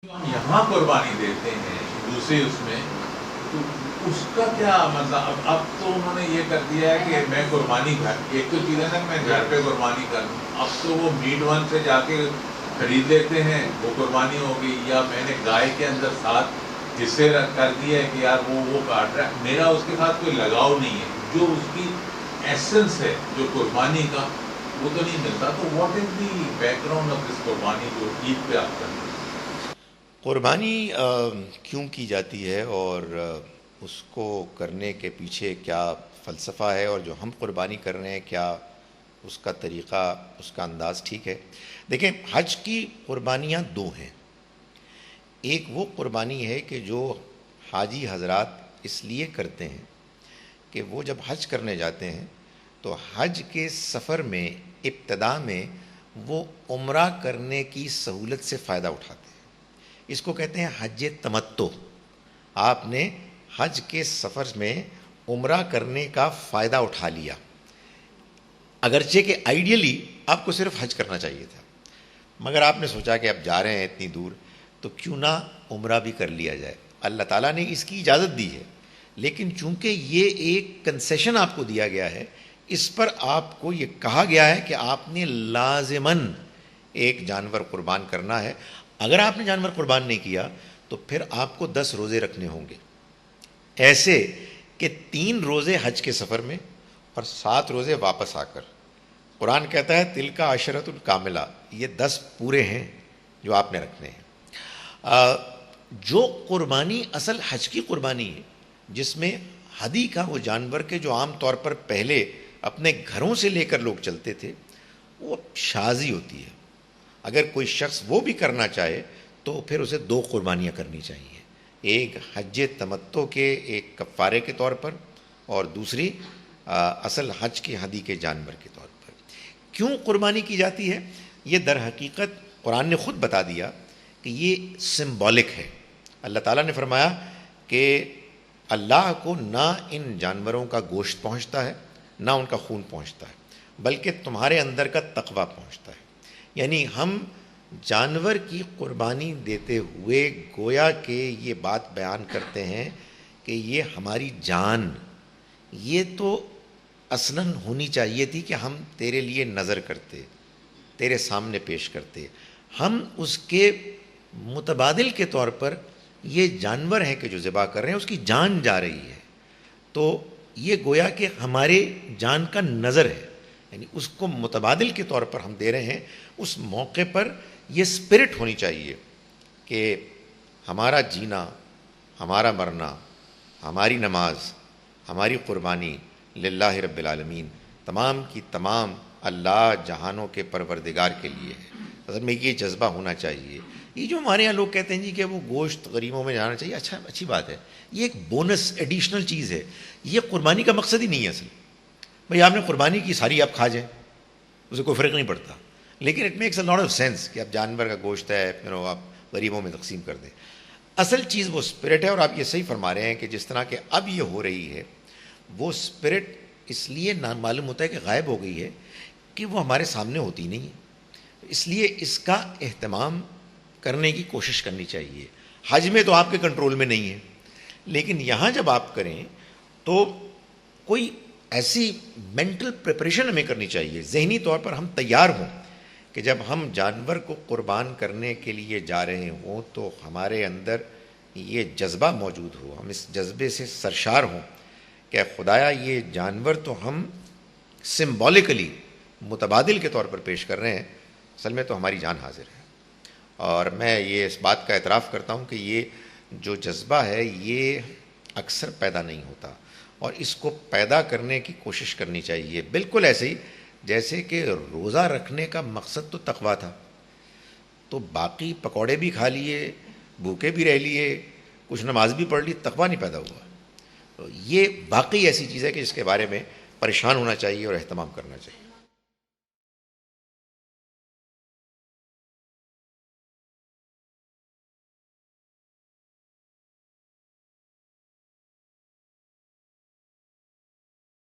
हम यहाँ कुर्बानी देते हैं दूसरे उसमें, तो उसका क्या मतलब? अब तो उन्होंने ये कर दिया है कि मैं कुर्बानी घर, एक तो चीज़ है ना मैं घर पे कुर्बानी कर दूँ, अब तो वो मीट वन से जाके खरीद लेते हैं, वो कुर्बानी होगी। या मैंने गाय के अंदर साथ हिस्से कर दिया है कि यार वो काट रहा है, मेरा उसके साथ कोई लगाव नहीं है, जो उसकी एसेंस है जो कुर्बानी का वो तो नहीं मिलता। तो what is the background of this कुर्बानी जो ईद पे आप करते हैं? कुर्बानी क्यों की जाती है और उसको करने के पीछे क्या फ़लसफ़ा है, और जो हम कुर्बानी कर रहे हैं क्या उसका तरीक़ा, उसका अंदाज़ ठीक है। देखें, हज की कुर्बानियाँ दो हैं। एक वो कुर्बानी है कि जो हाजी हज़रात इसलिए करते हैं कि वो जब हज करने जाते हैं तो हज के सफ़र में इब्तदा में वो उम्रा करने की सहूलत से फ़ायदा उठाते हैं। इसको कहते हैं हज तमत्तो। आपने हज के सफ़र में उम्रा करने का फ़ायदा उठा लिया, अगरचे कि आइडियली आपको सिर्फ हज करना चाहिए था, मगर आपने सोचा कि अब जा रहे हैं इतनी दूर तो क्यों ना उम्रा भी कर लिया जाए। अल्लाह ताला ने इसकी इजाज़त दी है, लेकिन चूंकि ये एक कंसेशन आपको दिया गया है, इस पर आपको ये कहा गया है कि आपने लाज़िमन एक जानवर कुर्बान करना है। अगर आपने जानवर कुर्बान नहीं किया तो फिर आपको 10 रोज़े रखने होंगे, ऐसे कि 3 रोज़े हज के सफ़र में और 7 रोज़े वापस आकर। कुरान कहता है तिल का अशरतुल कामिला, ये 10 पूरे हैं जो आपने रखने हैं। जो कुर्बानी असल हज की कुर्बानी है, जिसमें हदी का वो जानवर के जो आम तौर पर पहले अपने घरों से लेकर लोग चलते थे, वो शाज़ी होती है। अगर कोई शख्स वो भी करना चाहे तो फिर उसे 2 कुर्बानियाँ करनी चाहिए, एक हज तमत्तो के एक कफ़ारे के तौर पर और दूसरी असल हज के हदी के जानवर के तौर पर। क्यों कुर्बानी की जाती है, ये दर हकीकत कुरान ने ख़ुद बता दिया कि ये सिम्बॉलिक है। अल्लाह ताला ने फरमाया कि अल्लाह को ना इन जानवरों का गोश्त पहुँचता है ना उनका खून पहुँचता है, बल्कि तुम्हारे अंदर का तक़वा पहुँचता है। यानी हम जानवर की कुर्बानी देते हुए गोया के ये बात बयान करते हैं कि ये हमारी जान, ये तो असलन होनी चाहिए थी कि हम तेरे लिए नज़र करते, तेरे सामने पेश करते। हम उसके मुतबादिल के तौर पर ये जानवर हैं कि जो ज़िबा कर रहे हैं, उसकी जान जा रही है, तो ये गोया कि हमारे जान का नज़र है, यानी उसको मुतबादिल के तौर पर हम दे रहे हैं। उस मौके पर ये स्पिरिट होनी चाहिए कि हमारा जीना, हमारा मरना, हमारी नमाज, हमारी कुर्बानी लिल्लाहि रब्बिल आलमीन, तमाम की तमाम अल्लाह जहानों के परवरदिगार के लिए है। असल में ये जज्बा होना चाहिए। ये जो हमारे यहाँ लोग कहते हैं जी कि वो गोश्त गरीबों में जाना चाहिए, अच्छा अच्छी बात है, ये एक बोनस एडिशनल चीज़ है। ये कुर्बानी का मकसद ही नहीं है असल। भाई आपने कुर्बानी की, सारी आप खा जाएं, उसे कोई फ़र्क नहीं पड़ता, लेकिन it makes a lot of sense कि आप जानवर का गोश्त है आप गरीबों में तकसीम कर दें। असल चीज़ वो स्पिरिट है, और आप ये सही फरमा रहे हैं कि जिस तरह के अब ये हो रही है, वो स्पिरिट इसलिए ना मालूम होता है कि गायब हो गई है कि वो हमारे सामने होती नहीं है। इसलिए इसका एहतमाम करने की कोशिश करनी चाहिए। हज में तो आपके कंट्रोल में नहीं है, लेकिन यहाँ जब आप करें तो कोई ऐसी मेंटल प्रिपरेशन हमें करनी चाहिए, ज़हनी तौर पर हम तैयार हों कि जब हम जानवर को कुर्बान करने के लिए जा रहे हों तो हमारे अंदर ये जज्बा मौजूद हो, हम इस जज्बे से सरशार हों कि खुदाया ये जानवर तो हम सिम्बॉलिकली मुतबादिल के तौर पर पेश कर रहे हैं, असल में तो हमारी जान हाजिर है। और मैं ये इस बात का एतराफ़ करता हूँ कि ये जो जज्बा है ये अक्सर पैदा नहीं होता, और इसको पैदा करने की कोशिश करनी चाहिए। बिल्कुल ऐसे ही जैसे कि रोज़ा रखने का मकसद तो तक़वा था, तो बाकी पकौड़े भी खा लिए, भूखे भी रह लिए, कुछ नमाज भी पढ़ ली, तक़वा नहीं पैदा हुआ। तो ये वाकई ऐसी चीज़ है कि जिसके बारे में परेशान होना चाहिए और एहतमाम करना चाहिए।